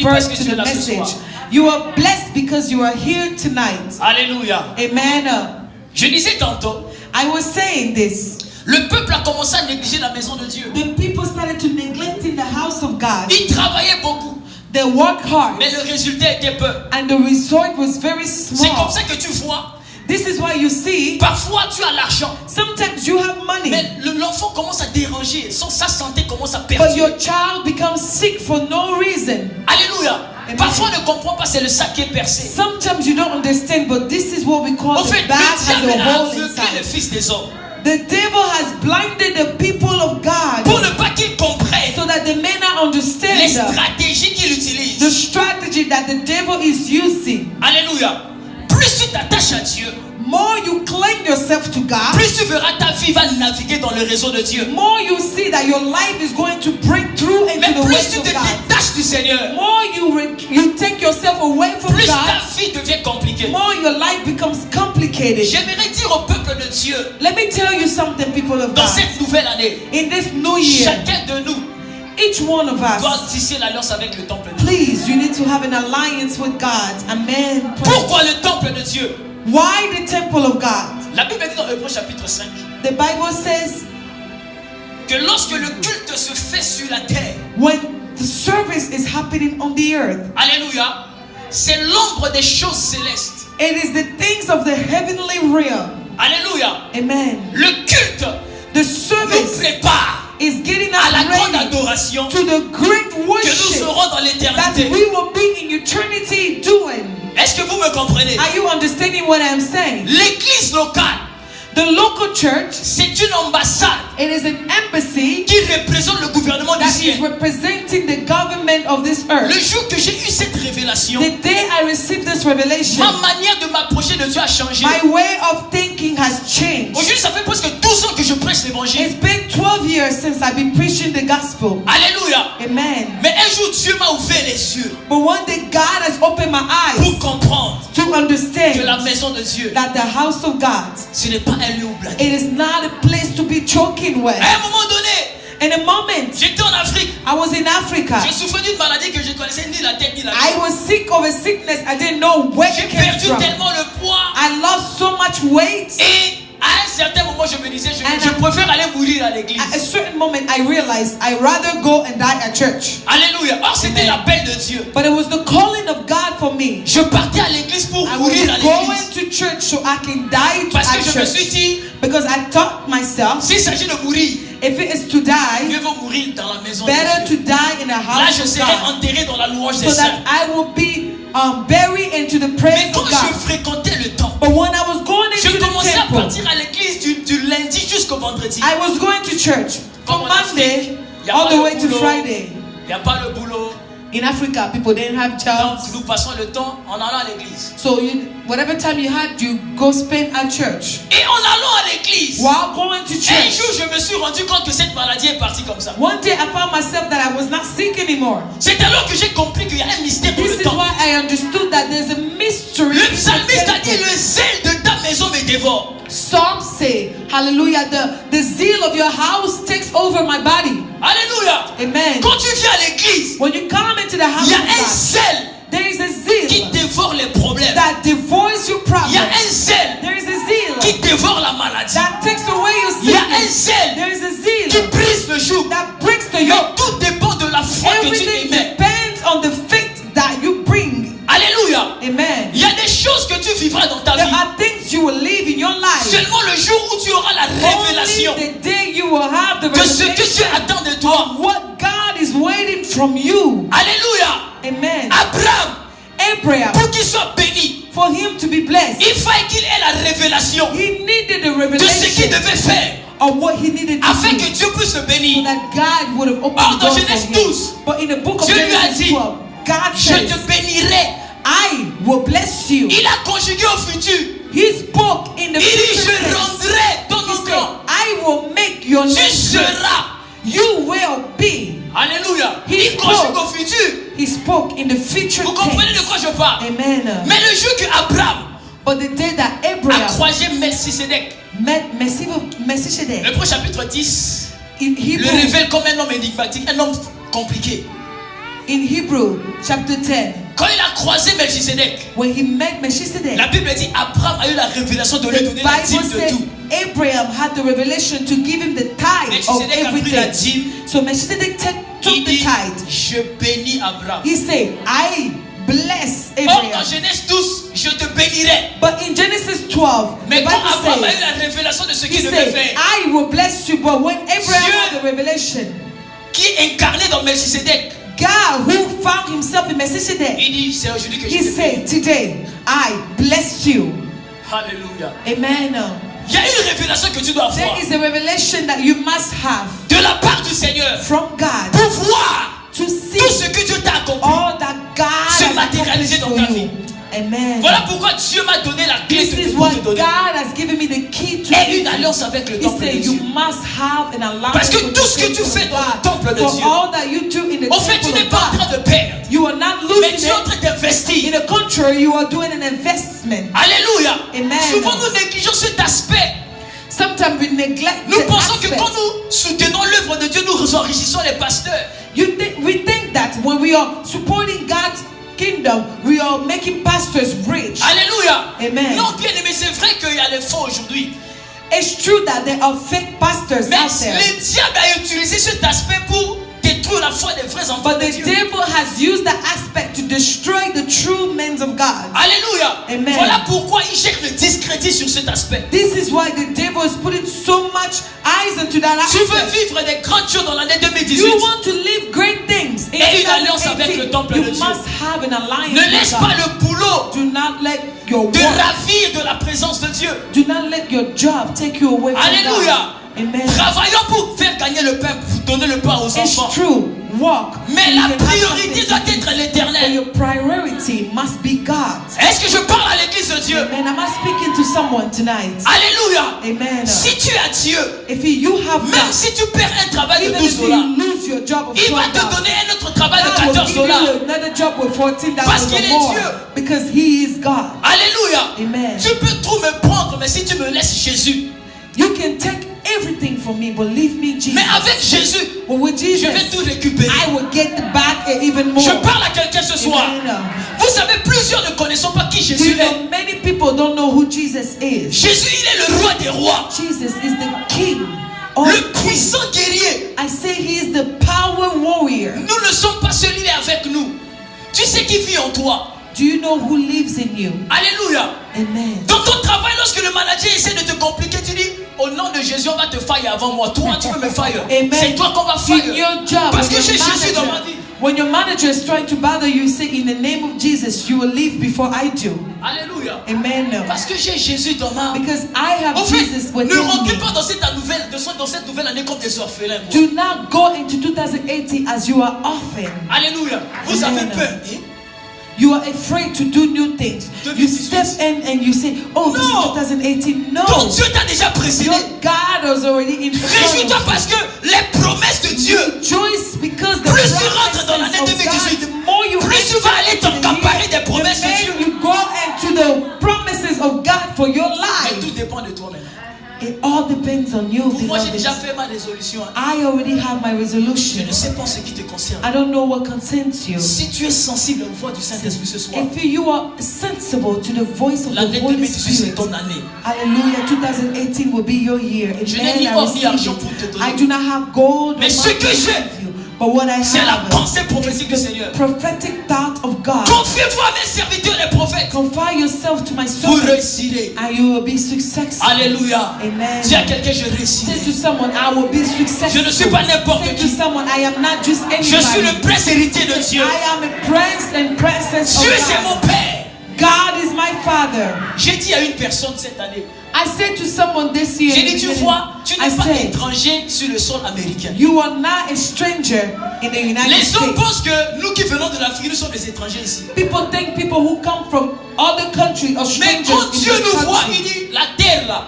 birth to the message. You are blessed because you are here tonight. Alléluia. Amen. Je disais tantôt, I was saying this. le peuple a commencé à négliger la maison de Dieu. The people started to neglect in the house of God. Ils travaillaient beaucoup, They worked hard, mais le résultat était peu. and the result was very C'est comme small. ça que tu vois, This is why you see, parfois tu as l'argent, sometimes you have money, mais l'enfant commence à déranger, sa santé commence à but perdre. your child becomes sick for no reason. Alléluia. Amen. Parfois on ne comprend pas, c'est le sac qui est percé. Sometimes you don't understand, but this is what we call En fait, the bag le has diable a a hole aveuglé les inside. fils des hommes The devil has blinded the people of God pour ne pas qu'ils comprennent so that they may not les understand stratégies qu'il the utilise. strategy that the devil is using. Alléluia. Plus tu t'attaches à Dieu, More you cling yourself to God, plus tu verras ta vie va naviguer dans le réseau de Dieu. more you see that your life is going to break through into Mais the plus ways tu of te God. détaches du Seigneur, More you take yourself away from plus ta God, vie devient compliquée. more your life becomes complicated. J'aimerais dire au peuple de Dieu, Let me tell you something, people of dans God. cette nouvelle année, In this new year, chacun de nous each one of doit us, tisser l'alliance avec le temple de Dieu. please, you need to have an alliance with God. Amen. Pourquoi le temple de Dieu? Why the temple of God? La Bible dit dans Hébreux chapitre 5 The Bible says que lorsque le culte se fait sur la terre, when the service is happening on the earth, alléluia, c'est l'ombre des choses célestes. it is the things of the heavenly realm. Alléluia. Amen. Le culte The nous service prépare is getting à la us grande ready adoration to the great que nous worship serons dans that l'éternité. we will be in eternity doing. Est-ce que vous me comprenez? Are you understanding what I'm saying? L'église locale, The local church, c'est une ambassade it is an embassy qui représente le gouvernement du that is ciel. representing the government of this Le earth. jour que j'ai eu cette révélation, The day I received this revelation, ma manière de m'approcher de Dieu a changé. my way of thinking has changed. Aujourd'hui, ça fait presque 12 ans que je prêche l'évangile. It's been 12 years since I've been preaching the gospel. Alléluia. Amen. Mais un jour, Dieu m'a ouvert les yeux But one day God has opened my pour eyes comprendre to que la understand maison de Dieu, that the house of God, ce n'est pas un lieu où blaguer. it is not a place to be joking with. À un moment donné, In a moment, j'étais en Afrique. I was in Africa. Je souffrais d'une maladie que je connaissais ni la tête ni la I tête. was sick of a sickness I didn't know where J'ai it came perdu from. tellement le poids. I lost so much weight. Et à un certain moment, je me disais, je And préfère aller mourir à l'église. At a certain moment, I realized I'd rather go and die at church. Alléluia. Or, c'était Amen. l'appel de Dieu. But it was the calling of God for me. Je partais à l'église pour I was mourir à going l'église. to church so I can die Parce que at je me suis church. dit, Because I thought myself, s'il s'agit de mourir, if it is to die, mieux vaut mourir dans la maison de better Dieu. to die in a Là, house je of serai God, enterré dans la louange des so saints. that I will be buried into the Mais praise quand of je God. fréquentais le temple, But when I was going je into the commençais à temple, partir à l'église du lundi jusqu'au vendredi. I was going to church from Comme en Afrique, Monday y a all pas the de way to boulot. Friday. Il n'y a pas le boulot. In Africa, people didn't have Donc, jobs. nous passons le temps en allant à l'église. So whatever time you had, you go spend at church. Et en allant à l'église, While going to un church, jour, je me suis rendu compte que cette maladie est partie comme ça. one day I found myself that I was not sick anymore. C'est alors que j'ai compris qu'il y a un mystère dans This le is temple. why I understood that there's a mystery. Le in the psalmiste a dit, temple. le zèle de ta maison me dévore. Psalms say, hallelujah, the zeal of your house takes over my body. Alléluia. Amen. Quand tu viens à l'église, When you come into the il house y a of un God, zèle there is a qui zeal dévore les problèmes. that devours your Il y a un problems. zèle There is a zeal qui dévore la maladie. that takes away your Il y a un sickness. zèle There is a qui zeal brise le joug. that breaks the Mais yoke. tout dépend de la foi que tu Everything émets. depends on the faith that you bring. Alléluia. Amen. Il y a des choses que tu vivras dans ta There vie. are things you will live in your life. Seulement le jour où tu auras la révélation Only the day you will have the de ce que Dieu revelation attend de toi. of what God is waiting from you. Alléluia. Amen. Abraham, Abraham, pour qu'il soit béni, for him to be blessed, il fallait qu'il ait la révélation he needed the de ce qu'il revelation devait faire of what he needed to afin do, que Dieu puisse se so bénir. that God would have Or, opened the dans door Genèse for him. 12, But in the book of Dieu lui a Genesis dit, 12, God Je te says, bénirai. I will bless you. Il a conjugué au futur. He spoke in the Il dit, future je tense. rendrai ton He nom said, grand. I will make your Tu name great. seras. You will be. Alléluia. He Il conjugue spoke. au futur. He spoke in the future Vous comprenez de tense. quoi je parle? Amen. Mais le jour que Abraham But the day that a Abraham croisé Melchisedec, met Melchizedek, Hébreux chapitre 10 in le Hebrew, révèle comme un homme énigmatique, un homme compliqué. In Hebrew chapter 10, quand il a croisé Melchisedec, when he met Melchizedek, la Bible dit Abraham a eu la révélation de lui the donner la Bible dîme de said tout. Abraham had the revelation to give him the tithe of Melchisedec a pris la everything. dîme. So Melchizedek took Il the dit tithe. je bénis Abraham. He said, I bless Or en Abraham. Genèse 12, je te bénirai. But in Genesis 12, the Mais quand Abraham a eu Bible la révélation de ce says, he qu'il devait said, faire, I will bless you. But when Abraham Dieu- had the revelation, qui est incarné dans Melchisedec, God, who found himself in Melchizedek, il dit c'est aujourd'hui que je he te bénis. said, today, I bless you. Alléluia. Amen. Il y a une révélation que tu dois There avoir is a revelation that you must have de la part du Seigneur from God pour voir to see tout ce que Dieu t'a accompli. all that God se has matérialiser accomplished dans for ta vie. you. Amen. Voilà pourquoi Dieu m'a donné la clé This is pour what te donner. God has given me the key to Et give une alliance avec le He temple de said Dieu. you must have an alliance Parce que with tout the ce que tu temple fais of dans le God. temple de For Dieu, all that you do in the en fait, tu temple n'es of pas en train God, de perdre. you are not Mais losing tu es en it. train d'investir. In the contrary, you are doing an investment. Alléluia. Amen. Souvent, nous négligeons cet aspect. Sometimes we neglect Nous the pensons que aspect. quand nous soutenons l'œuvre de Dieu, nous enrichissons les pasteurs. We think that when we are supporting God's kingdom, we are making pastors rich. Alléluia. Amen. Non, bien aimé, c'est vrai qu'il y a les faux aujourd'hui. It's true that there are fake pastors Mais out there. le diable a utilisé cet aspect pour détruire la foi des vrais enfants But de the Dieu. devil has used that aspect to destroy the true men of God. Alléluia. Amen. Voilà pourquoi il cherche le discrédit sur cet aspect. This is why the devil is putting so much eyes into that Tu veux aspect. vivre des grandes choses dans l'année 2018. You want to live great things. In Et une alliance avec le 2018, temple you de Dieu. must have an alliance Ne with laisse God. pas le boulot Do not let your te work, ravir de la présence de Dieu. do not let your job take you away from Alléluia. God. Amen. Travaillons pour faire gagner le pain, pour donner le pain aux It's enfants. true. Walk. Mais so you la can have priorité something doit to eat. être But l'éternel. your priority must be God. Est-ce que je parle à l'église de Dieu? Amen. Am I speaking to someone tonight? Alléluia. Amen. Si tu as Dieu, If you have même God, si tu perds un travail de even 12 if dollars, you lose your job of il va $12, te donner un autre travail de God will 14 give you dollars. another job with $14 Parce or qu'il est more, Dieu. because He is God. Alléluia. Amen. Tu peux tout me prendre, mais si tu me laisses Jésus. You can take everything from me, but leave me Jesus. Mais avec Jésus, But with je Jesus, vais tout récupérer. I will get back and even more. Je parle à quelqu'un ce soir. Amen. Vous savez, plusieurs ne connaissent pas qui Do Jésus you est. know, many people don't know who Jesus is. Jésus, il est le roi des rois. Jesus is the King. of Le puissant guerrier. I say He is the power warrior. Nous ne sommes pas celui-là avec nous. Tu sais qui vit en toi. Do you know who lives in you? Alléluia. Amen. Dans ton travail, lorsque le manager essaie de te compliquer, tu dis au nom de Jésus, on va te faillir avant moi. Toi, tu veux me faillir. Amen. C'est toi qu'on va In faillir. your job, Parce when que j'ai your Jésus dans ma manager- vie. when your manager is trying to bother you, say, in the name of Jesus, you will leave before I do. Alléluia. Amen. Parce que j'ai Jésus dans ma vie. Because I have Au fait, Jesus ne within rentrez me. pas dans cette nouvelle année comme des orphelins. moi. Do not go into 2018 as you are orphan. Alléluia. Vous avez Amen. peur. hein? You are afraid to do new things. You step in and you say, oh, this No. is 2018. No. Ton Dieu t'a déjà précédé. Your God was already in front Réjouis-toi of parce que les promesses de Dieu, Rejoice because the plus tu rentres dans l'année promises of 2018, God, the more you plus tu enter vas aller into the t'emparer year, des promesses de the Dieu. more you go into the promises of God for your Mais life. tout dépend de toi maintenant. It all depends on you, Pour moi, j'ai beloved. déjà fait ma résolution. I already have my Je resolution. ne sais pas ce qui te concerne. I don't know what concerns you. Si tu es sensible à la voix du Saint-Esprit ce soir, If you are sensible to the voice of l'année the Holy 2018 c'est Spirit, ton année. hallelujah, 2018 will be your year. Je Amen. n'ai ni I or ni receive argent it. pour te donner. I do not have gold Mais or ce money que to j'ai, give you, but what I c'est la have pensée is prophétique du the Seigneur. prophetic thought of God. Confiez-vous à mes serviteurs les prophètes. Confide yourself to my Vous servant, réussirez. and you will be successful. Alléluia. Amen. Dis à quelqu'un, je Say réussirai. to someone, I will be successful. Je ne suis pas n'importe Say qui. to someone, I am not just anybody. Je suis le prince héritier de Dieu. I am a prince and princess Dieu, of c'est God. mon Père. God is my Father. J'ai dit à une personne cette année, I said to someone this year, j'ai dit, tu vois, tu I n'es pas said, étranger sur le sol américain. you are not a stranger in the United Les hommes States. pensent que nous qui venons de l'Afrique, nous sommes des étrangers ici. People think people who come from other countries are Mais strangers quand in Dieu this nous voit, country. il dit, la terre là,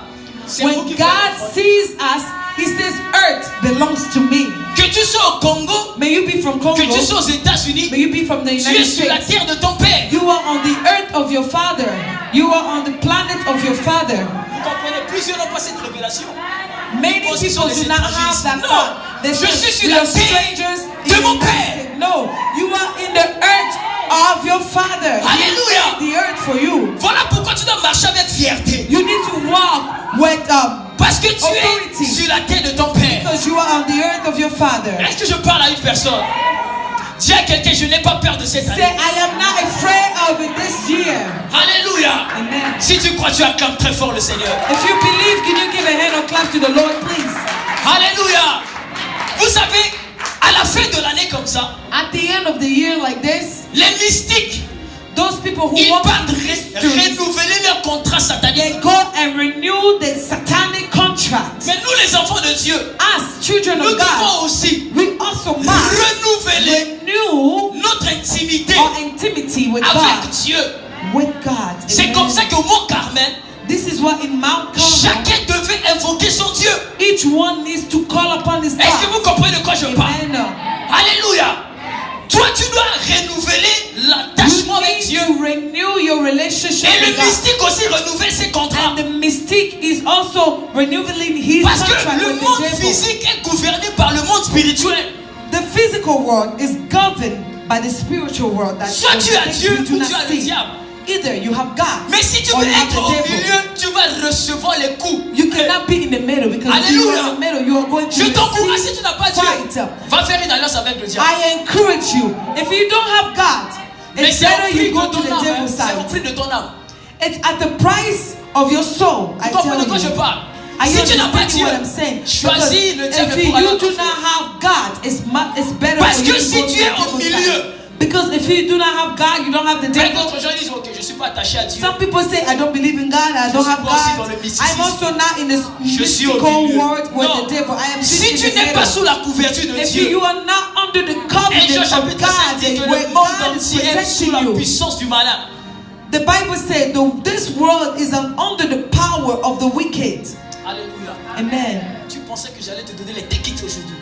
c'est vous When qui God faites. sees us, He says, earth belongs to me. Que tu sois au Congo, May you be from Congo. que tu sois aux États-Unis, May you be from the tu es United sur la States. terre de ton Père. You are on the earth of your father. You are on the planet of your father. Vous comprenez, plusieurs n'ont pas cette révélation. Many position people des do not have étrangers. that Non, thought. They je say, suis sur "We la are terre strangers de in mon the Père." earth." No, you are in the earth of your Father. Alléluia. He made the earth for you. Voilà pourquoi tu dois marcher avec fierté. You need to walk with Parce que tu authority. es sur la terre de ton Père. because you are on the earth of your Father. Est-ce que je parle à une personne? Dis à quelqu'un, je n'ai pas peur de cette Say, année. I am not afraid of it this year. Alléluia. Amen. Si tu crois, tu acclames très fort le Seigneur. If you believe, can you give a hand or clap to the Lord, please? Alléluia. Vous savez, à la fin de l'année comme ça, At the end of the year like this, les mystiques, those people who ils want partent to renouveler leur contrat satanique. they go and renew the satanic contract. Mais nous, les enfants de Dieu, As children nous of God, devons aussi we also must renouveler renew notre intimité our intimity with avec God. Dieu. With God. C'est Amen. comme ça qu'au Mont Carmel, This is what in Mount Carmel, chacun devait invoquer son Dieu. each one needs to call upon his Est-ce que vous God. comprenez de quoi je parle? Amen. Alléluia. Toi, tu dois renouveler l'attachement You avec need Dieu. to renew your relationship Et le with God. mystique aussi renouvelle ses contrats. And the mystic is also renewing his Parce que contract le with monde the devil. physique est gouverné par le monde spirituel. The physical world is governed by the spiritual world that Soit tu as things Dieu we do ou not tu as le see. diable. Either you have God Mais si tu or veux you have être au the devil. milieu, tu vas recevoir les coups. You cannot be in the middle because if you are in the middle, you are going to Je t'encourage, si receive tu n'as pas Dieu, fight. va faire une alliance avec le diable. I encourage you. If you don't have God, Mais it's c'est au better prix you go de to ton the âme. devil's C'est au side. prix de ton âme. It's at the price of your soul. I Tu comprends de tell quoi je you. parle? Are you Si tu n'as pas understanding Dieu, what I'm saying? choisis le Because diable if pour aller you en do enfer. not have God, it's better Parce for you que to si go to tu the es au devil's milieu, side. Because if you do not have God, you don't have the Mais devil. d'autres gens disent, ok, je ne suis pas attaché à Dieu. Some people say, I don't believe in God, I don't suis have pas aussi dans God. le mysticisme. I'm also not in the Je suis au mystical milieu. world with Non. the devil. I am Si just tu in the n'es pas middle. sous la couverture de If Dieu, you are not under the et covenant Jean of chapitre 5 dit God, que where le monde God is entier est sous protecting la you, puissance du malin. the Bible said this world is under the power of the wicked. Alléluia. Amen. Tu pensais que j'allais te donner les techniques aujourd'hui.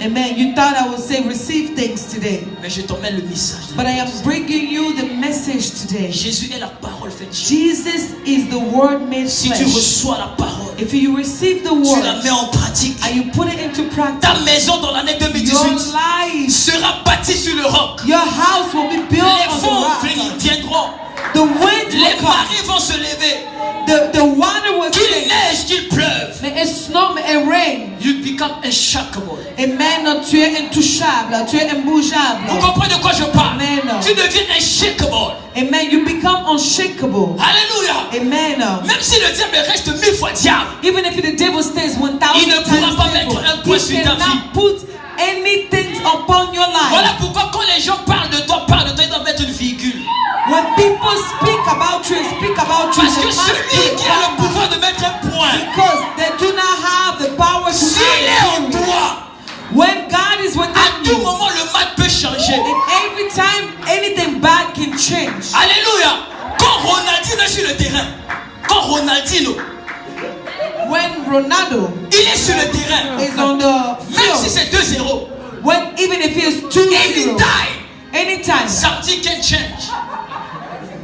Amen. You thought I would say receive things today, Mais je t'emmène le message. de but I am Jésus. bringing you the message today. Jésus est la parole faite chair. Jesus is the word made Si tu flesh. reçois la parole, If you receive the tu la word mets en pratique. and you put it into practice, Ta maison dans l'année your 2018 life, sera bâtie sur le roc. your house will be built Les on the vents rock. viendront. The wind Les will come. marées vont se lever. The water will Qu'il change. neige, qu'il pleuve. May it snow, may it rain. You become unshakable. Amen. Tu es intouchable. Tu es imbougable. Vous comprenez de quoi je parle? Amen. Tu deviens unshakable. Amen. You become unshakable. Alléluia. Amen. Même si le diable reste 1000 fois diable, Even if the devil stays 1,000 il ne pourra times pas devil, mettre un point he sur ta vie. cannot put anything upon your life. Voilà pourquoi quand les gens parlent de toi, ils doivent mettre une virgule. When people speak about you, Parce they que must celui put qui a le comma. pouvoir de mettre un point, Because they do not have the power to s'il est en add a period. toi, When God is à within tout you, moment le mal peut changer. and every time anything bad can change. Alléluia. Quand Ronaldinho est sur le terrain, quand Ronaldinho, When Ronaldo il est sur le terrain, is on the même si field, c'est 2-0, even if he is 2-0, anytime, anytime, something can change.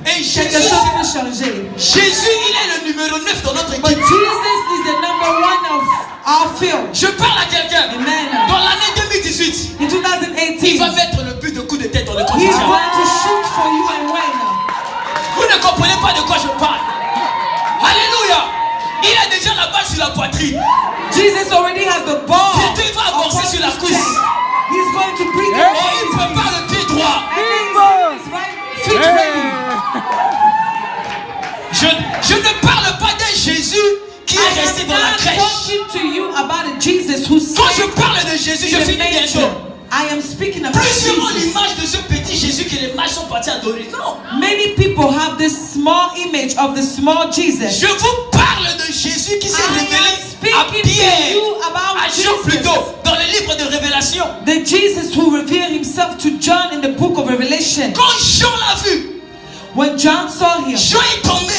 Et quelque Jésus, chose peut changer. Jésus, il est le numéro 9 dans notre But équipe. Jesus is the number one of our field. Je parle à quelqu'un. Amen. Dans l'année 2018, In il 2018, va mettre le but de coup de tête dans le camp he's du diable. going to shoot for you and win. Vous ne comprenez pas de quoi je parle. Alléluia. Il a déjà la balle sur la poitrine. Jesus already has the ball. Bientôt, il va avancer upon sur la his cuisse. chest. He's going to bring it Et on il his prépare knees. le pied droit. And then his right feet ready. Je ne parle pas d'un Jésus qui est I resté am dans la not crèche. talking to you about a Jesus who Quand je saved parle de Jésus, je in the finis bientôt. manger. I am speaking about Plusieurs ont Jesus. l'image de ce petit Jésus que les mages sont partis adorer. Non. Many people have this small image of the small Jesus. Je vous parle de Jésus qui s'est I am révélé à speaking to Pierre, you about à Jean Jesus. plutôt, dans le livre de Révélation. The Jesus who revealed himself to John in the book of Revelation. Quand Jean l'a vu, When John saw him, Jean est tombé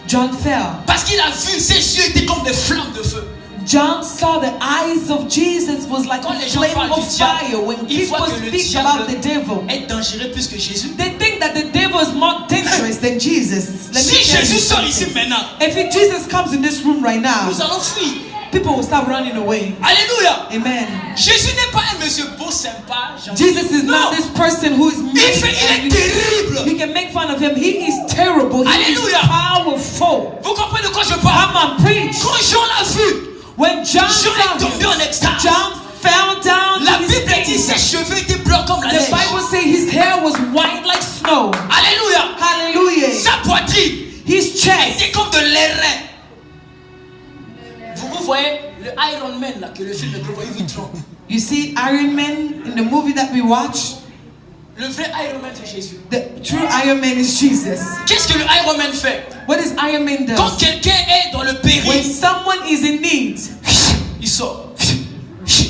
John fell. parce qu'il a vu ses yeux étaient comme des flammes de feu. John saw the eyes of Jesus was like Quand a les gens flame parlent of du diable, fire. When ils people voient que le speak diable about the devil, est dangereux plus que Jésus. they think that the devil is more dangerous than Jesus. Let me Si tell you Jésus sort something. ici maintenant, If Jesus comes in this room right now, nous allons fuir. people will start running away. Alléluia. Amen. Jésus n'est pas un monsieur beau, sympa, gentil. Jesus is Non. not this person who is mean. Il est terrible. You can make fun of him. He is terrible. He Alléluia. is powerful. Vous comprenez de quoi je parle? Come on, preach. Quand Jean l'a vu, When John Jean saw est tombé him, en extase. John fell down La to his Bible dit knees. ses cheveux étaient blancs comme la The neige. Bible says his hair was white like snow. Alléluia. Hallelujah. Sa poitrine His chest. était comme de l'airain. Vous voyez le Iron Man là que le film que vous voyez vite trop. You see Iron Man in the movie that we watch? Le vrai Iron Man c'est Jésus. The true Iron Man is Jesus. Qu'est-ce que le Iron Man fait? What does Iron Man do? Quand quelqu'un est dans le When péril, someone is in need, il sort.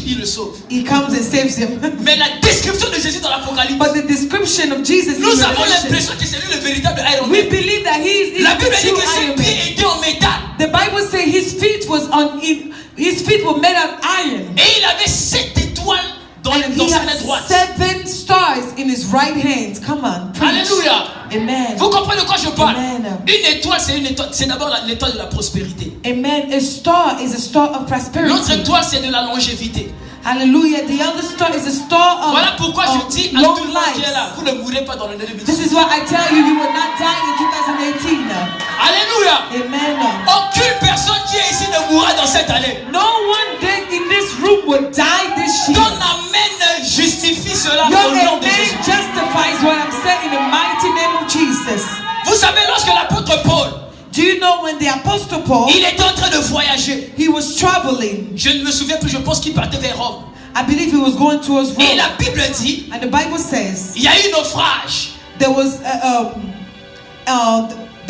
Il le sauve. he comes and saves him. Mais la description de Jésus dans l'Apocalypse, But the description of Jesus in nous avons Revelation, l'impression que c'est lui le véritable Iron we Man. believe that he is La the Bible dit true que ses Iron pieds Man. étaient en métal. The Bible says his feet were made of iron. Et il avait 7 étoiles dans And sa he main had droite. 7 stars in his right hand. Come on, preach. Alléluia. Amen. Vous comprenez de quoi je parle? Amen. Une étoile, c'est une étoile. C'est d'abord l'étoile de la prospérité. Amen. A star is a star of L'autre prosperity. étoile, c'est de la longévité. Hallelujah. The other star is a star of, Voilà pourquoi je dis à long tout le monde qui est life. là, vous ne mourrez pas dans le 2018. This is why I tell you, you will not die in 2018. Alléluia. Amen. Aucune personne qui est ici ne mourra dans cette année. No one dead in this room will die this year. Ton amen justifie cela Your au nom de amen Jésus. justifies what I'm saying in the mighty name of Jesus. Vous savez, lorsque l'apôtre Paul, Do you know when the Apostle Paul, il était en train de voyager. he was traveling. Je ne me souviens plus, je pense qu'il partait vers Rome. I believe he was going towards Et Rome. la Bible dit, And the Bible says il y a eu naufrage. there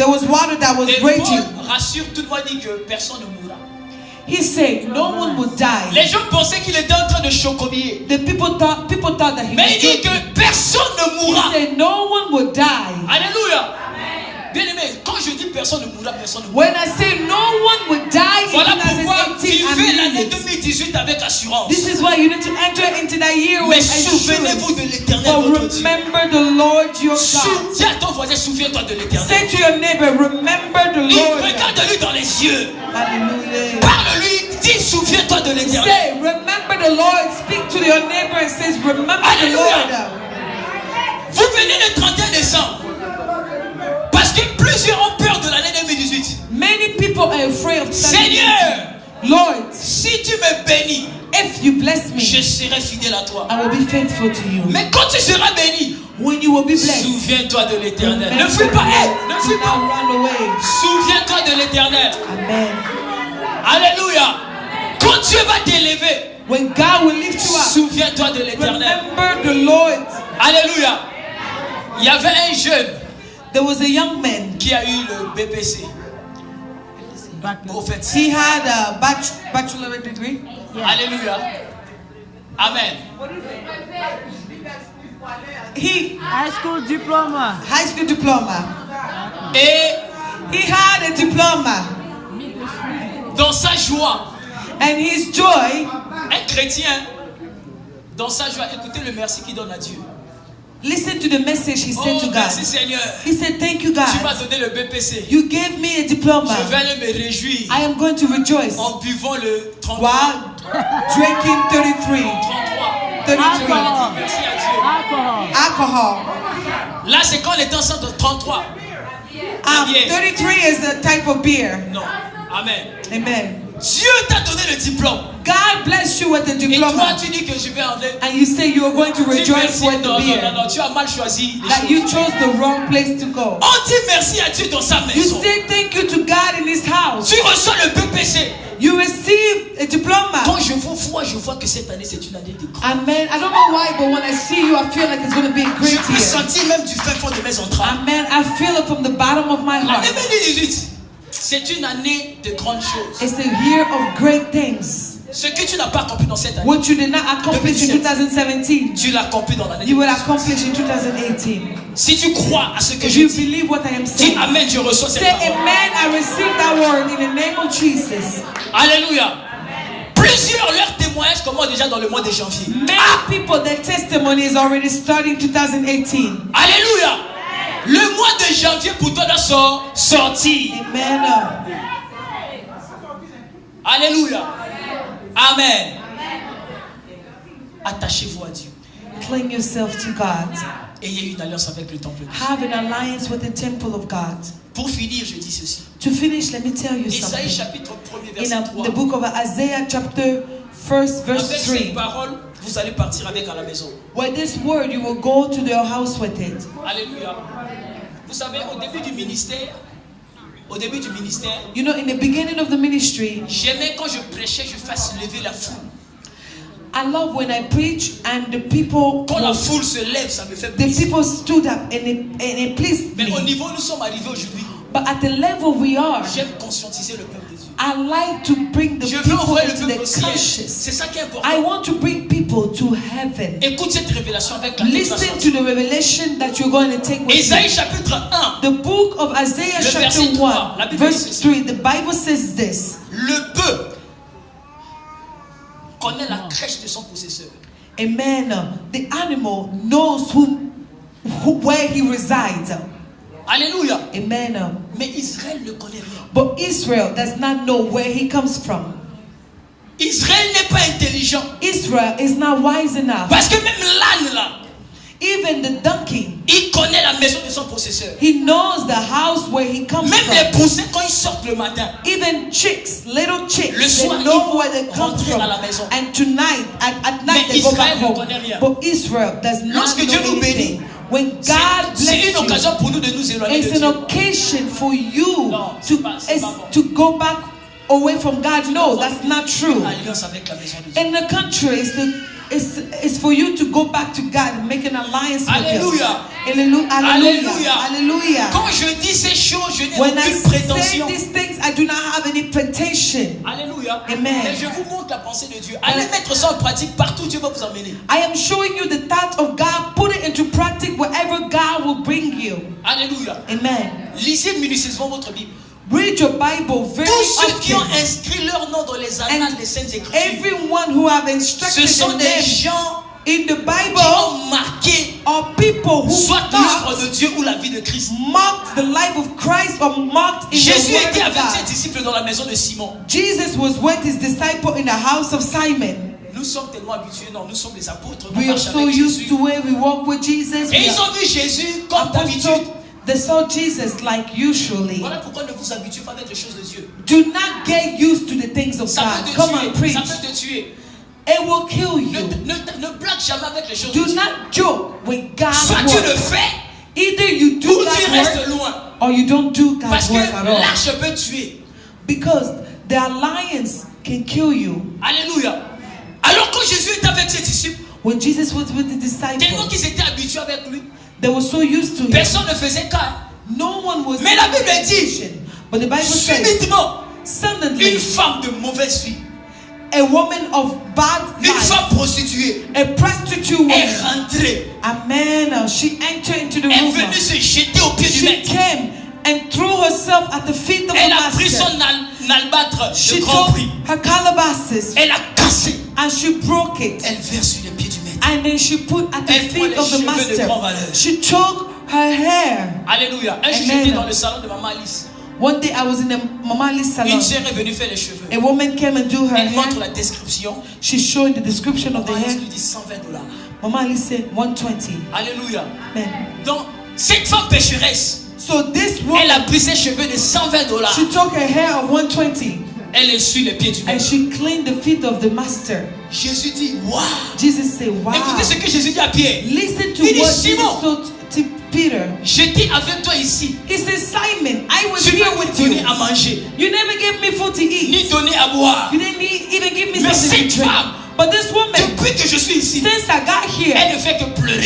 was water that was Et raging. Paul rassure tout le monde, dit que personne ne mourra. He said no one would die. Les gens pensaient qu'il était en train de chocobier. The people thought that he Mais was il dit joking. que personne ne He mourra. said no one would die. Alléluia. Bien aimé, quand je dis personne ne mourra, personne ne mourra. When I say no one would die in Voilà pourquoi 2018, I vivez mean l'année it. 2018 avec assurance. This is why you need to enter into that year with Mais souvenez-vous assurance. de l'éternel For votre Dieu. remember the Lord your God. Dis à ton voisin, souviens-toi de l'éternel. Say to your neighbor, remember the Lord. Regarde-lui dans les yeux. Hallelujah. Parle-lui, dis souviens-toi de l'éternel. Say, remember the Lord. Speak to your neighbor and says, remember the Alléluia. Lord. Vous venez le 31 décembre. Parce que plusieurs ont peur de l'année 2018. Many people are afraid of 2018. Seigneur, Lord, si tu me bénis, if you bless me, je serai fidèle à toi. I will be faithful to you. Mais quand tu seras béni, When you will be blessed, souviens-toi de l'éternel. Ne remember fuis the pas, Lord. ne Do fuis pas. not run away. Souviens-toi de l'éternel. Amen. Alléluia. Quand Dieu va t'élever, When God will lift you up, souviens-toi de l'éternel. remember the Lord. Alléluia. Il y avait un jeune There was a young man. qui a eu le BPC. Au fait. He had a bachelorate degree. Alléluia. Amen. He High school diploma. high school diploma. Et He had a diploma, dans sa joie, and his joy. un chrétien, dans sa joie, écoutez le merci qu'il donne à Dieu. Listen to the message he said Oh, to God. merci Seigneur. He said, "Thank you, Tu m'as God. donné le BPC. You gave me a diploma. Je vais aller me réjouir I am going to rejoice en buvant le 33. while drinking 33. Alcohol. Merci à Dieu. Alcohol. Alcohol. Là, c'est quand on était ensemble de 33. 33 is a type of beer. Non. Amen. Amen. Dieu t'a donné le diplôme. God bless you with a Et toi, diploma, tu dis que je vais enlever. and you say you are going to Dis rejoice merci. with the Non, beer. non, tu as mal choisi les That you choses. chose the wrong place to go. On dit merci à Dieu dans sa You maison. say thank you to God in His house. Tu reçois le BPC. You receive a diploma. Quand je vous vois, je vois que cette année, c'est une année de grand. Amen. I don't know why, but when I see you, I feel like it's going to be a Je great peux year. sentir même du fin fond de mes entrailles. Amen. I feel it from the bottom of my heart. L'année 2018, c'est une année de grandes choses. It's a year of great things. Ce que tu n'as pas accompli dans cette année, What you did not accomplish in 2017, tu l'as accompli dans l'année you will 2018. accomplish in 2018. Si tu crois à ce que If je you dis, believe what I am dis saying, Amen, je reçois cette say parole. amen. I receive that word in the name of Jesus. Alléluia. Plusieurs leurs témoignages commencent déjà dans le mois de janvier. Many people, their testimony is already starting 2018. Alléluia. Le mois de janvier pour toi doit sortir. Amen. Alléluia. Amen. Attachez-vous à Dieu. Cling yourself to God. Ayez une alliance avec le temple de Dieu. Have an alliance with the temple of God. Pour finir, je dis ceci. To finish, let me tell you Isaïe something. chapitre 1er In verset 3. the book of Isaiah chapter 1 verse Avec 3. cette parole, vous allez partir avec à la maison. Where this word, you will go to their house with it. Alléluia. Vous savez, au début du ministère, You know, in the beginning of the ministry, j'aimais quand je prêchais, je fasse lever la foule. I love when I preach and the people, Quand la foule se lève, ça me fait the plaisir. people stood up and it pleased Mais au me. niveau où nous sommes arrivés aujourd'hui, But at the level we are, j'aime conscientiser le peuple de Dieu. I like to bring the Je veux people envoyer le into peuple the au ciel. conscious. C'est ça qui est important. I want to bring people to heaven. Écoute cette révélation avec laquelle tu vas Listen sortir. to the revelation that you're going to take with Isaïe you. chapitre 1. The book of Isaiah Le chapter verset 3, 1 la Bible verse dit ceci. 3, the Bible says this. Le bœuf connaît la crèche de son possesseur. Amen. The animal knows where he resides. Alléluia. Amen. Mais Israël ne connaît rien. But Israel does not know where he comes from. Israël n'est pas intelligent. Israel is not wise enough. Parce que même l'âne là, Even the donkey, il connaît la maison de son possesseur. he knows the house where he comes Même from. les poussins, quand ils sortent le matin, Even chicks, little chicks, Le soir, they know ils where they vont come rentrer from. à la maison. And tonight, at night, Mais they go back Israël ne home. connaît rien. But Israel does not Lorsque Dieu know nous anything. bénit, When God c'est bless une you, occasion pour nous de nous éloigner de it's an Dieu. occasion for you Non, c'est to, pas bon. to go back away from God. No, that's not true. Alliance avec la maison de Dieu. In the country, it's for you to go back to God and make an alliance with Alléluia. Him. Hallelujah. Alléluia. Hallelujah. Quand je dis ces choses, je n'ai When I aucune say prétention. these things, I do not have any pretension. Alléluia. Amen. Et je vous montre la pensée de Dieu. Allez mettre ça en pratique partout où Dieu va vous emmener. I am showing you the thoughts of God. Put it into practice wherever God will bring you. Alléluia. Amen. Lisez minutieusement votre Bible. Read your Bible very Tous ceux qui ont often. inscrit leur nom dans les annales des Saintes Écritures, Everyone who have instructed ce sont their des name gens in the qui Bible ont marqué are people who soit l'œuvre marked de Dieu ou la vie de Christ. the life of Christ or marked in Jésus the word était of avec ses God. disciples dans la maison de Simon. Jesus was with his disciple in the house of Simon. Nous sommes tellement habitués, non, nous sommes des apôtres, on We are marche so avec used Jésus. to where we walk with Jesus. Et We ils are ont vu Jésus comme d'habitude. apostles. They saw Jesus like usually. Voilà pourquoi ne vous habituez pas avec les choses de Dieu. Do not get used to the things of Ça God. peut te Come on, tuer. preach. Ça peut te tuer. It will kill Ne, you. ne blague jamais avec les choses Do de Dieu. not joke with God's Soit tu le work. fais, Either you ou do tu God's restes work loin. or you don't do Parce God's que work at all. l'arche peut tuer. Because the alliance can kill you. Alléluia. Alors quand Jésus était avec ses disciples, When Jesus was with the tellement disciples, qu'ils étaient habitués avec lui, they were so used to him. personne ne faisait cas. No one was Mais la Bible paying dit, attention. But the Bible says, subitement, suddenly, une femme de mauvaise vie, a woman of bad une life, femme prostituée, a prostitute est woman, rentrée. Amen. She entered into the Elle est room. venue se jeter au pied du She maître. came and threw herself at the feet of the Elle a pris master. son albâtre She de grand took prix. her calabashes Elle a cassé. and she broke it. Elle verse sur les pieds du maître. And then she put at the Elle prend feet les of the cheveux de master. grande valeur. She took her hair. Alléluia. Un jour, Amen. j'étais dans le salon de Maman Alice. One day I was in a Mama Ali's salon. Une sœur est venue faire les cheveux. A woman came and do her Elle montre hair. la description. She showed the description of the Maman Alice hair. lui dit $120. Mama Ali said 120. Alléluia. Amen. Donc, cette femme pécheresse, So this elle woman, a pris ses cheveux de $120. she took her hair of 120 Elle essuie les pieds du and maître. she cleaned the feet of the master. Jésus dit, waouh. Jesus said, wow. Écoutez ce que Jésus dit à Pierre. Listen to Il dit, what Simon, Jesus told to Peter. j'étais avec toi ici. He said, Simon, I was Tu here m'as with donné you. à manger, You never gave me food to eat. ni donné à boire. You didn't even give me Mais something cette to drink. femme, But this woman, depuis que je suis ici, since I got here, elle ne fait que pleurer.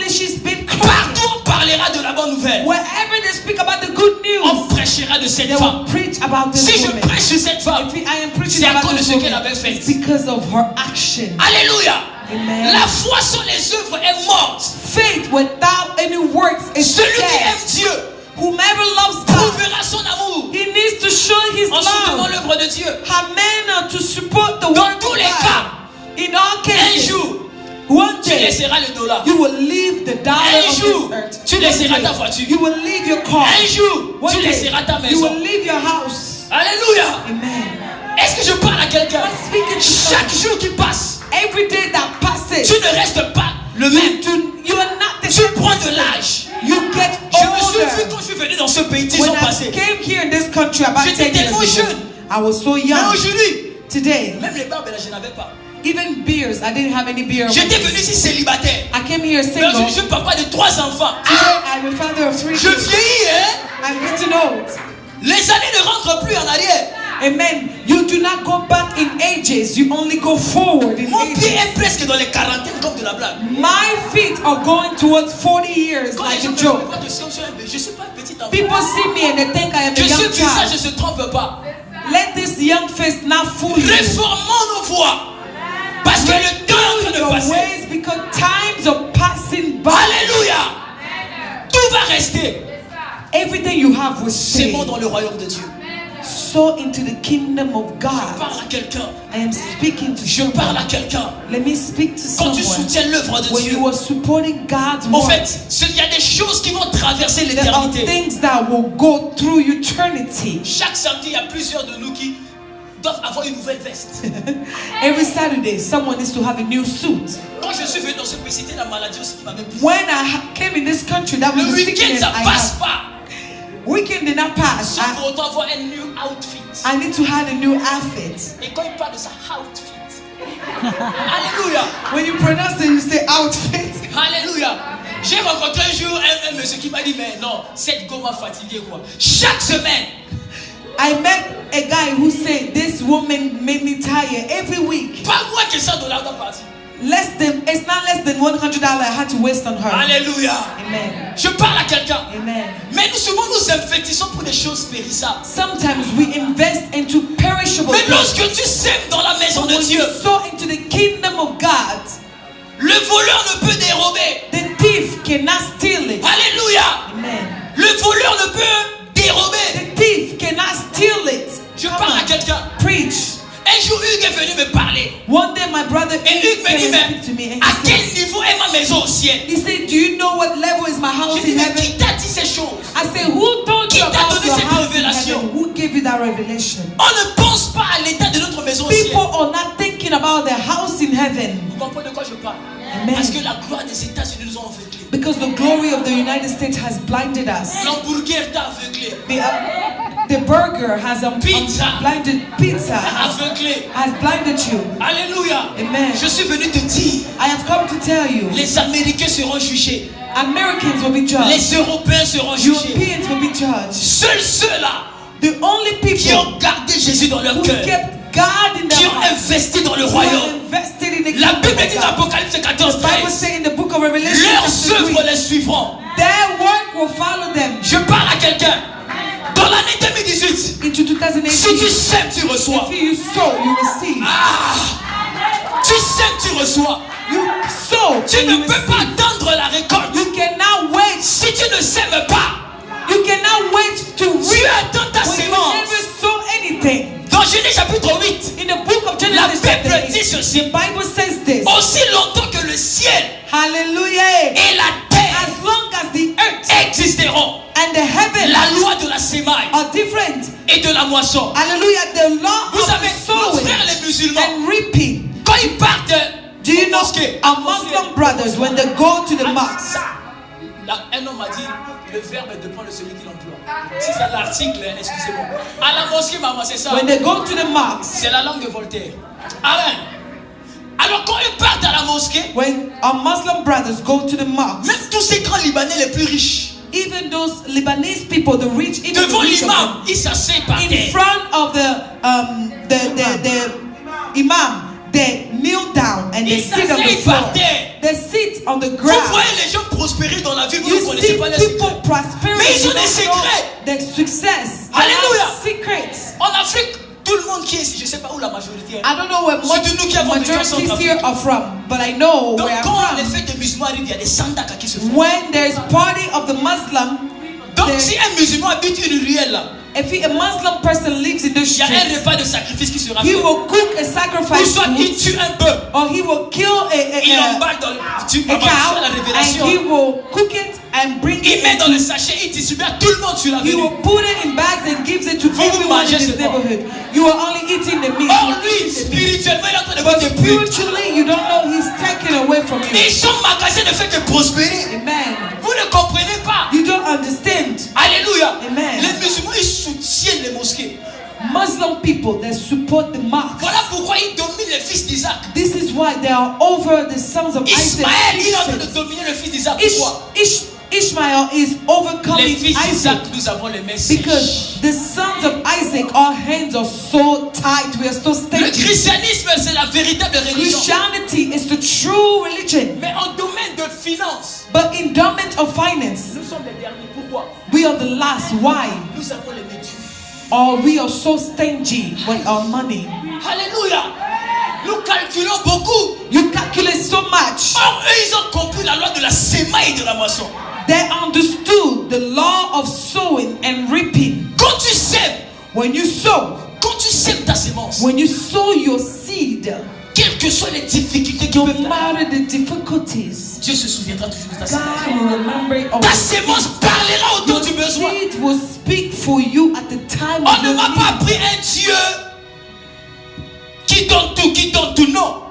she's been crying. Partout on parlera de la bonne nouvelle. Wherever they speak about the good On news, prêchera de cette they femme. will preach about this Si je woman. prêche sur cette femme, If I am preaching c'est à about cause de this ce qu'elle woman, avait fait. it's because of her action. Alléluia. Amen. La foi sans les œuvres est morte. Faith without any works is Celui qui dead. aime Dieu Whomever loves God, prouvera son amour he needs to show his en soutenant love. l'œuvre de Dieu. Amen. To support the Dans work tous of les God. cas, In all un cases, jour, one tu day laisseras le dollar. you will leave the dollar Un of jour, this earth. tu One laisseras day, ta voiture. you will leave your car. Un jour, One tu day, laisseras ta you maison. will leave your house. Alléluia. Amen. Est-ce que je parle à quelqu'un? I'm speaking to Chaque someone. jour qui passe, Every day that passes, tu ne restes pas le même. you are not the Tu same prends de person. l'âge. You get Je me suis vu older. quand je suis venu dans ce pays 10 When ans I passés. came here in this country about J'étais 10 years tellement ago, jeune. I was so Mais young. aujourd'hui, Today, même les barbes là, je n'avais pas. even beers, I didn't have any beer. J'étais venu ici célibataire. I came here Mais single. aujourd'hui, je suis papa de 3 enfants. Today, I'm a father of 3 Je kids. vieillis, hein? I'm getting old. Les années ne rentrent plus en arrière. Amen. You do not go back in ages. You only go forward in Mon pied ages. est presque dans les quarantaines comme de la blague. My feet are going towards 40 years Quand les like gens a me joke. voient, je suis pas un petit enfant. People see me and they think I am a Que ce young visage ne child. se trompe pas. Let this young face not fool you. Réformons nos voies. Parce que le temps est en train de Your passer. ways because times are passing by. Alléluia. Tout va rester. Everything you have will C'est stay. bon dans le royaume de Dieu. So into the kingdom of Je God. parle à quelqu'un. I am speaking to Je parle à someone. quelqu'un. Let me speak to Quand tu someone. soutiens l'œuvre de When Dieu, you are supporting God's en work, fait, il y a des choses qui vont traverser there are l'éternité. things that will go through eternity. Chaque samedi, il y a plusieurs de nous qui doivent avoir une nouvelle veste. Every Saturday, someone needs to have a new suit. Quand je suis venu dans ce pays, c'était la maladie aussi qui m'avait pris. When came in this country, that was Le the week-end, sickness ça I passe had. pas. Weekend did not pass. Sans pour autant avoir un new outfit. I need to have a new outfit. Et quand il parle de sa outfit, alléluia, When you pronounce it, you say outfit. alléluia. J'ai rencontré un jour un monsieur qui m'a dit, mais non, cette go m'a fatigué quoi. Chaque semaine, I met a guy who said this woman made me tired every week. pas moins que $100 doit partir. It's not less than $100 I had to waste on her. Alléluia. Amen. Je parle à quelqu'un. Amen. Mais nous souvent nous investissons pour des choses périssables. Sometimes we invest into perishable Mais things. lorsque tu sèmes dans la maison de When you Dieu, sow into the kingdom of God, le voleur ne peut dérober. the thief cannot steal it. Alléluia. Amen. Le voleur ne peut dérober. The thief cannot steal it. Je Come parle à on. quelqu'un. Preach. Un jour, Hugues est venu me parler. One day my brother Et Hugues me came dit, and mais speak to me and à he quel said, niveau est ma maison au ciel? he said, do you know what level is my house J'ai dit, in mais heaven? qui t'a dit ces choses? I said, who told Qui you t'a about donné your cette house in révélation? heaven? Who gave you that revelation? On ne pense pas à l'état de notre maison au ciel. People are not thinking about their house in heaven Vous comprenez de quoi je parle? Amen. Parce que la gloire des États-Unis nous ont aveuglés. because the glory of the United States has blinded us. L'hamburger t'a aveuglé. The burger has Pizza. blinded pizza T'a aveuglé. has blinded you. Alléluia. Amen. Je suis venu te dire, I have come to tell you, les Américains seront jugés. Americans will be judged. Les Européens seront jugés. Europeans will be judged. Seuls ceux-là The only qui people ont gardé Jésus dans leur who cœur, kept God in qui their ont heart, investi dans le who royaume. have invested in the La kingdom Bible of dit dans God. Apocalypse 14, The Bible 13, says in the book of Revelation, leurs chapter œuvres 3, les suivront. their work will follow them. Je parle à quelqu'un. Dans l'année 2018, Into 2018, si tu sèmes, tu reçois. if you sow, you receive. Tu sèmes, tu reçois. You sow, Tu and ne you peux pas receive. attendre la récolte. You cannot wait. Si tu ne sèmes pas, You cannot wait to tu reap attends ta when you sémence. never sow anything. Dans Genèse chapitre 8, In the book of la Genesis, chapter Bible 8, dit ceci. the Bible says this. Aussi longtemps que le ciel Hallelujah. et la terre As long as the earth existeront, and the heaven la loi de la sémaille are different. et de la moisson. Hallelujah. The law Vous of savez, nos sowing frères les musulmans, and reaping. quand ils partent Do you au know mosquée, our Muslim brothers, when they go to the mosque, un homme m'a dit, le verbe dépend de celui qui l'emploie. Si c'est l'article, excusez-moi. À la mosquée, maman, c'est ça. when they go to the mosque, C'est la langue de Voltaire. Amen. Alors quand ils partent à la mosquée, when our Muslim brothers go to the mosque, même tous ces grands Libanais les plus riches, even those Lebanese people, the rich, even the devant rich of them, l'imam, ils s'asseyent par in terre. front of the imam, they kneel down and they Ils sit on the s'asseyent floor. par terre. They sit on the Vous ground. voyez les gens prospérer dans la vie, vous You ne connaissez see pas les people secrets. prospering. Mais ils ont You des don't know secrets. their success. They Alléluia. have secrets. En Afrique, tout le monde qui est ici, je ne sais pas où la majorité est. I don't know where C'est de nous qui avons des gens majorities centrafricains. here are from, but I know Donc where I'm quand les from. fêtes des musulmans arrivent, il y a des sandaka qui se font. When there's party of the Muslim, Donc there- si un musulman habite une ruelle là, if a Muslim person lives in the il y a un street, repas de sacrifice qui sera he fait. will cook a Ou sacrifice soit il food, tue un bœuf, or he will kill il a emballe dans le... Tu a vas voir cow, la and révélation. he will cook it and bring Il it met dans le into, sachet, il distribue à tout le monde sur la he ville. will put it in bags and gives it to Vous everyone mangez in his ce neighborhood. You are only eating the meat. Or You lui, eat the meat. spirituellement, il est en train de But vous dépouiller. spiritually, you don't know he's taken away from Mais you. son magasin ne fait que prospérer. Amen. Vous ne comprenez pas. You don't understand. Alléluia. Amen. Les musulmans, ils soutiennent les mosquées. Muslim people that support the mosques. Voilà pourquoi ils dominent les fils d'Isaac. This is why they are over the sons of Isaac. Ismaël, il est en train de dominer le fils d'Isaac. Pourquoi? Ishmael is Les overcoming fils d'Isaac, Isaac nous avons les mains because sèches. the sons of Isaac, our hands are so tight, we are so Le stingy. christianisme, c'est la véritable religion. Christianity is the true religion, Mais en domaine de finance, but in domain of finance, nous sommes les derniers. Pourquoi? we are the last. Why? Nous avons les mains dues. Or we are so stingy with our money. Alléluia. Nous calculons beaucoup. You calculate so much. Or, eux, ils ont compris la loi de la semaille et de la moisson. They understood the law of sowing and reaping. Quand tu sèmes, When you sow, ta sémence, when you sow your seed, quelles que soient les difficultés qui no peuvent t'arriver, matter the difficulties, Dieu se souviendra toujours de ta sémence. God will remember it all. Ta sémence parlera au temps Your du besoin. seed will speak for you at the time On of ne your m'a pas need. appris un Dieu qui donne tout, non.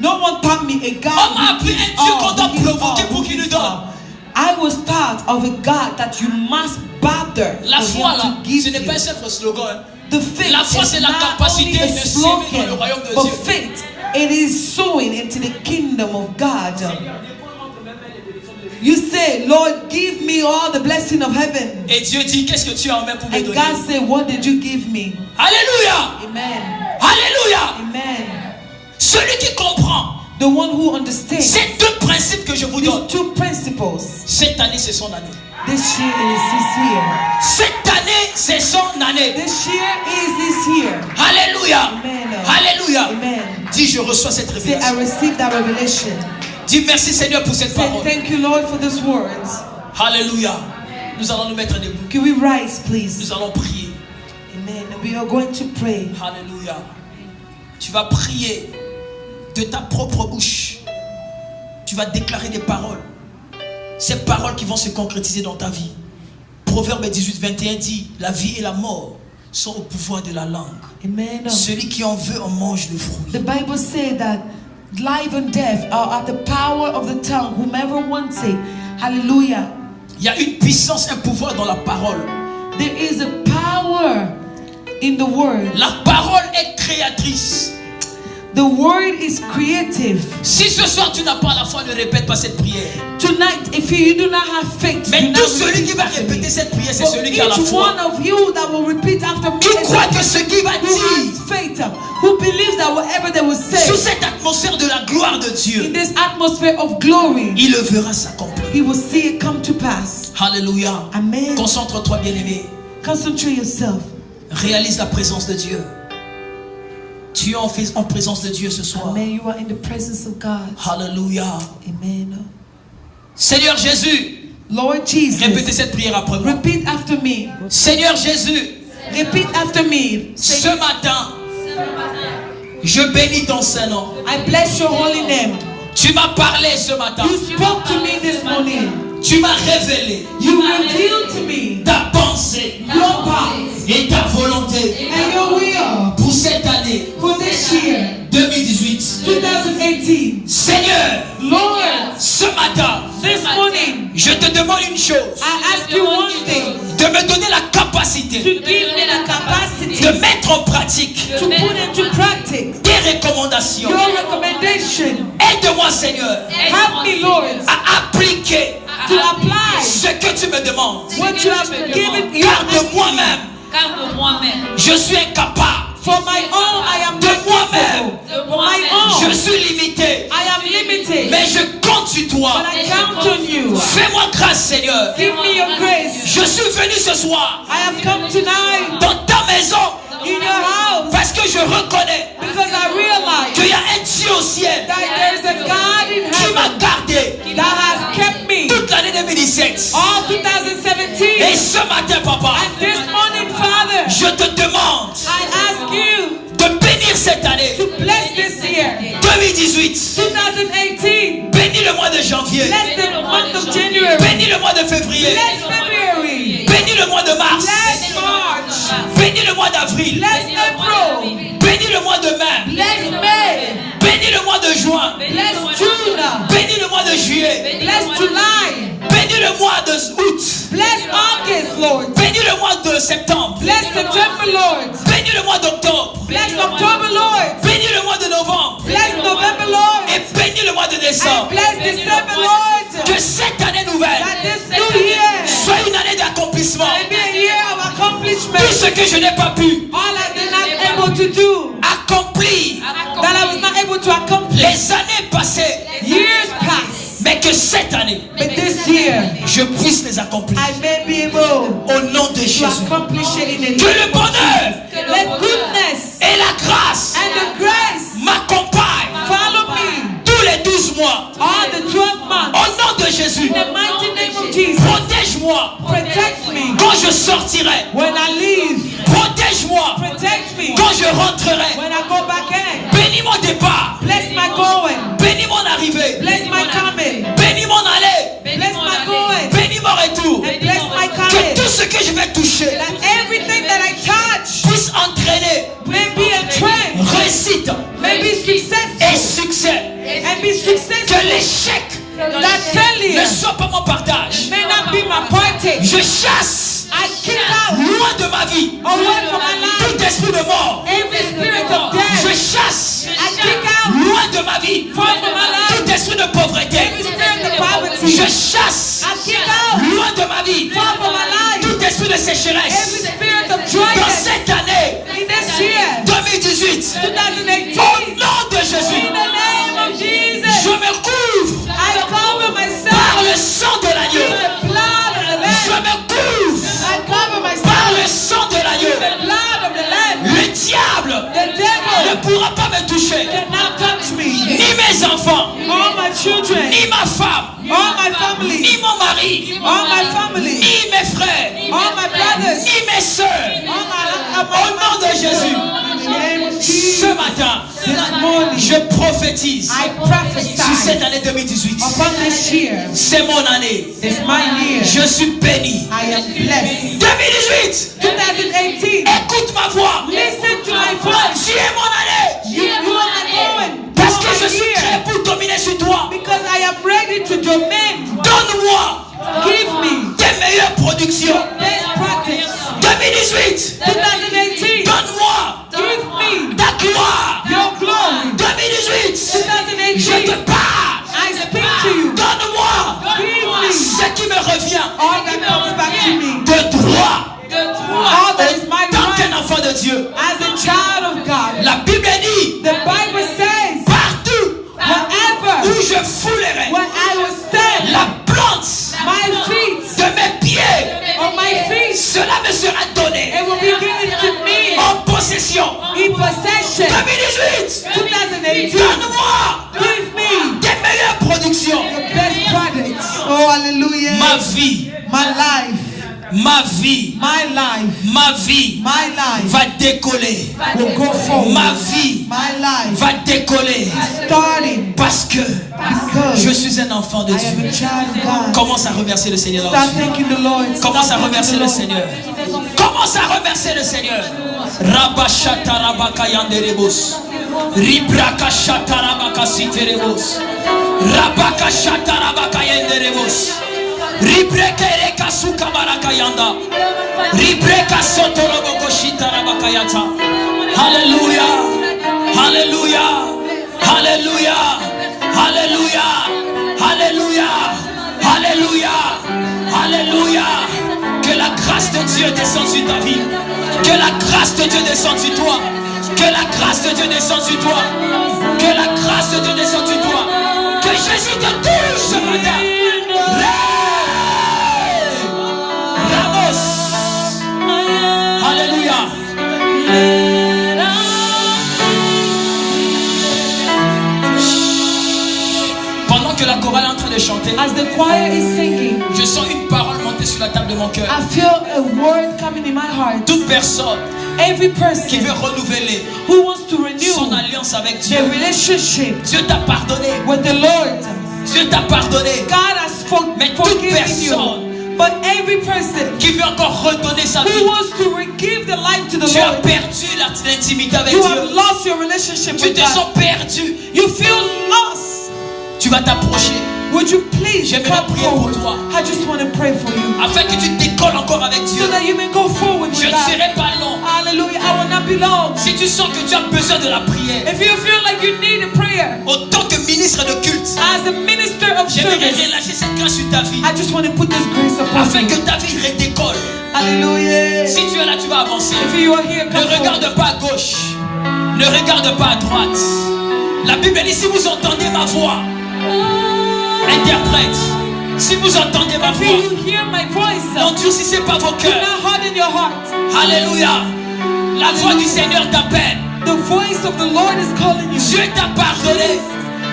No one taught me a God On m'a who appris gives un Dieu all, qu'on doit who gives provoquer all, pour who qu'il nous gives donne. all. I was taught of a God that you must bother La for foi him là, to give ce n'est you. pas un simple slogan. Hein. The faith La foi, is c'est la not capacité only a de s'aimer dans le slogan, royaume de but Dieu. faith, it is sowing into the kingdom of God. You say, Lord, give me all the blessing of heaven. Et Dieu dit, qu'est-ce que tu as en main pour me And donner? God said, what did you give me? Alléluia. Amen. Alléluia. Amen. Celui qui comprend The one who understands ces deux principes que je vous donne, these two principles. cette année, c'est son année. This year is his year. Cette année, c'est son année. This year is his year. Alléluia. Amen. Alléluia. Amen. Dis, je reçois cette Say, I révélation. receive that revelation. Dis, merci Seigneur pour cette Say, parole. thank you, Lord, for these words. Alléluia. Nous allons nous mettre debout. Can we rise, please? Nous allons prier. Amen. We are going to pray. Alléluia. Tu vas prier de ta propre bouche. Tu vas déclarer des paroles. Ces paroles qui vont se concrétiser dans ta vie. Proverbe 18, 21 dit, la vie et la mort sont au pouvoir de la langue. Amen. Celui qui en veut en mange le fruit. The Bible says that life and death are at the power of the tongue. Whomever wants it. Hallelujah. Il y a une puissance, un pouvoir dans la parole. There is a power in the word. La parole est créatrice. The word is creative. Si ce soir tu n'as pas la foi, ne répète pas cette prière. Tonight, if you do not have faith, Mais do not tout celui repeat qui va after me. répéter cette prière, c'est For celui qui a la each foi. one of you that will repeat after me Qui is croit the que ce qui va who dire has faith, who believes that whatever they will say sous cette atmosphère de la gloire de in Dieu, this atmosphere of glory, il le verra s'accomplir. he will see it come to pass. Alléluia. Amen. Concentre-toi, bien-aimé. Concentrate yourself. Réalise la présence de Dieu. Tu es en présence de Dieu ce soir. Amen. You are in the presence of God. Alléluia. Amen. Seigneur Jésus, Lord Jesus, répétez cette prière après moi. repeat after me. Seigneur Jésus, Repeat after me. ce matin, je bénis ton Saint-Nom. I bless your holy name. Tu m'as parlé ce matin. You spoke to me this morning. Tu m'as révélé You revealed to me ta pensée your path et ta volonté and your will pour cette année for this year, 2018. 2018. Seigneur, Lord, ce matin, this morning, je te demande une chose. I ask you one thing. De me donner la capacité To give me the capacity de mettre en pratique to put into practice tes recommandations. your recommendation. Aide-moi, Seigneur, Help me, Lord, à appliquer to apply ce que tu me demandes. what you have given you. Car de moi-même, Car de moi-même, je suis incapable. For my own, I am De not moi-même, capable. For my own, je suis limité. I am limited. Mais je compte sur toi. But I count on you. Fais-moi grâce, Seigneur. Give me your grace. Je suis venu ce soir I have come tonight dans ta maison in your house parce que je reconnais because I realize qu'il y a un Dieu au ciel that there is a God in qui m'a heaven gardé that has kept me toute l'année 2017. all Et 2017. ce matin, papa, And this morning, Father, je te demande I ask you de bénir cette année to bless this year, 2018. 2018. Bénis Bénis le mois de janvier. Bless the month of January. Bénis le mois de février. Bless February. Bénis le mois de mars. Bless March. Bénis le mois d'avril. Bless April. Bénis le mois de mai. Bless May. Bénis le mois de juin. Bless June. Bénis le mois de juillet. Bless July. Bénis le mois d'août. Bless August, Lord. Bénis le mois de septembre. Bless September, Lord. Bénis le mois d'octobre. Bless October, Lord. Bénis le mois de novembre. Bless November, Lord. Et bénis le mois de And décembre. bless December, Lord. Que cette année nouvelle That this new year soit une année d'accomplissement. may be a year of Tout accomplishment. ce que je n'ai pas pu All I did not able to do, accomplir that I was not able to accomplish. les années passées, Years pass, mais que cette année, but this year je puisse les accomplir. I may be able Au nom de to Jésus. accomplish it in Que a le bonheur Let goodness et la grâce and the grace m'accompagnent follow me tous les 12 mois. all the 12 Au months. nom de Jésus, In the mighty name of Jesus, protège-moi protect me quand je sortirai. when I leave. Protège-moi Protect me quand je rentrerai. when I go back in. Bénis mon départ. Bless my going. Bénis mon arrivée. Bless my coming. Bénis mon aller. Bless my going. Bénis mon retour. And bless my Que coming. tout ce que je vais toucher That everything that I touch puisse entraîner may be a trend, réussite may be et successful, succès. and be successful. Que l'échec That failure ne soit pas mon partage. may not be my party. Je chasse I kick out loin de ma vie away from my life tout esprit de mort. every spirit of Je death. chasse I kick out loin de ma vie far from my life tout esprit de pauvreté. every spirit of poverty. Je chasse I kick out loin de ma vie far from my life tout esprit de every sécheresse. spirit of Dans dryness. cette année In this year, 2018, 2018, au nom de Jésus, in the name of je Jesus, me couvre I cover par myself le sang de with l'agneau. the blood of the Je Lamb. me couvre I cover par myself le sang de with l'agneau. the blood of the Lamb. Le diable The ne devil pourra pas me toucher, cannot touch me. ni mes enfants, All my children, ni ma femme, all my family, ni mon mari, all my family, ni mes frères, all my brothers, ni mes soeurs. Au nom de Jésus, in the name of Jesus, ce matin, this morning, je prophétise I sur prophesy cette année 2018. upon this year. C'est mon année. It's my year. Je suis béni. I am blessed. 2018, 2018, écoute ma voix. listen to my voice. Tu es mon année. You are going. Parce que je suis prêt pour dominer sur toi. Because I am ready to domain. Donne-moi Give me tes meilleures productions. best practice. 2018, 2018, donne-moi give me ta gloire. your glory. 2018, je 2018, te parle. I speak to you. Donne-moi Give me ce qui me revient all that comes back to me. de droit All that is my tant qu'un right enfant de Dieu. as a child of God. La Bible dit, The Bible says, partout wherever, où je foulerai when I will stand, la plante my feet, de mes pieds, on my feet, cela me sera donné it will be given to me en possession. in possession. 2018, 2018, donne-moi give me tes meilleures productions. the best products. Oh, hallelujah. Ma vie, My life, ma vie, my life, ma vie my life va décoller. will go forward. Ma vie My life va décoller starting parce que because je suis un enfant de I am Dieu. a child of God. Commence à remercier le Seigneur. Start thanking the Lord. Commence à Start remercier thanking le the Seigneur. Commence à remercier le Seigneur. Rabashata rabaka yanderebos. Ribraka shata rabaka siterebos. Rabaka shata rabaka yanderebos. Ribreke reka suka baraka yanda. Ribreka sotoroboko shita rabaka yata. Hallelujah. Hallelujah. Hallelujah. Hallelujah. Hallelujah. Alléluia. Alléluia. Que la grâce de Dieu descende sur ta vie. Que la grâce de Dieu descende sur toi. Que la grâce de Dieu descende sur toi. Que la grâce de Dieu descende sur toi. Que Jésus te touche ce matin. Ramos. Alléluia. Pendant que la chorale est en train de chanter, As the choir is singing, je sens une parole monter sur la table de mon cœur. I feel a word coming in my heart. Toute personne Every qui person veut renouveler who wants to son renew alliance avec Dieu, their relationship Dieu t'a pardonné. with the Lord, Dieu t'a pardonné. God has Mais toute forgiven personne you. But every person qui veut encore redonner sa vie, who wants to give the life to the tu as Lord, perdu l'intimité avec you Dieu. have lost your relationship Tu with te God. sens perdu. You feel lost. Tu vas t'approcher Would you please J'aimerais come prier pour forward? toi. I just want to pray for you afin que tu décolles encore avec Dieu. so that you may go forward Je with ne God. serai pas long. Hallelujah. I will not be long. Si tu sens que tu as besoin de la prière, If you feel like you need a prayer, autant que ministre de culte, as a minister of j'aimerais service, relâcher cette grâce sur ta vie I just want to put this grace upon afin you. que ta vie redécolle. Hallelujah. Si tu es là, tu vas avancer. If you are here, Ne come forward. regarde pas à gauche. Ne regarde pas à droite. La Bible dit, si vous entendez ma voix, interprète. Si vous entendez ma If voix, you hear my voice, n'endurcissez pas vos do cœurs. not harden your heart. Alléluia. La voix du Seigneur t'appelle. The voice of the Lord is calling you. Dieu t'a pardonné.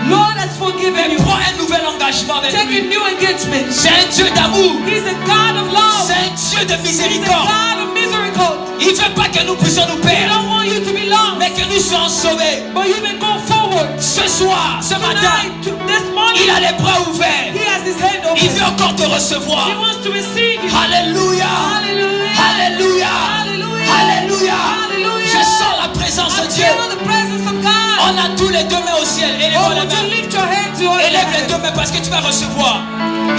Lord has forgiven Mais you. prends un nouvel engagement avec Take a lui. new engagement. C'est un Dieu d'amour. He's a God of love. C'est un Dieu de He's a miséricorde. God of misericordia. Il ne veut pas que nous puissions nous He perdre, don't want you to be lost, mais que nous soyons sauvés. but you may go forward. Ce soir, ce matin, Tonight, this morning, il a les bras ouverts. he has his hand open. Il veut encore te recevoir. He wants to receive you. Alléluia. Hallelujah. Alléluia. Hallelujah. Alléluia. Hallelujah. Je sens la présence I de Dieu. feel the presence of God. On a tous les deux mains au ciel. Oh, Élève les would you mains. lift your hand to us? Élève les deux mains parce que tu vas recevoir.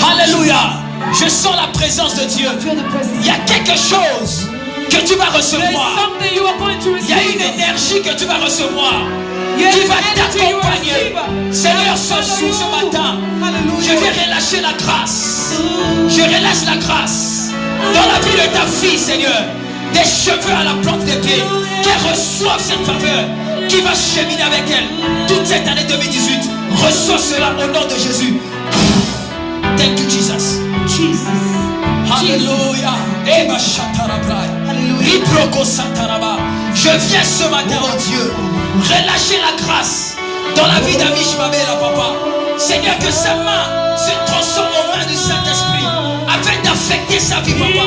Alléluia. Je sens la présence de Dieu. Feel the presence. Il y a quelque chose que tu vas There is recevoir. something you are going to Il y a receive. une énergie que tu vas recevoir. Yes, qui va energy you t'accompagner. receive. Seigneur, ce Follow soir, ce you. matin, je Hallelujah. vais relâcher la grâce. Je relâche la grâce dans la vie de ta fille, Seigneur. Des cheveux à la plante des pieds. Qu'elle reçoive cette faveur. Qui va cheminer avec elle toute cette année 2018. Reçois cela au nom de Jésus. Thank you, Jesus. Jesus. Alléluia. Eba shatarabrai. Riproko sataraba. Je viens ce matin, oh Dieu, relâcher la grâce dans la vie d'Amish Mabela, papa. Seigneur, que sa main se transforme en main du Saint-Esprit afin d'affecter sa vie, papa.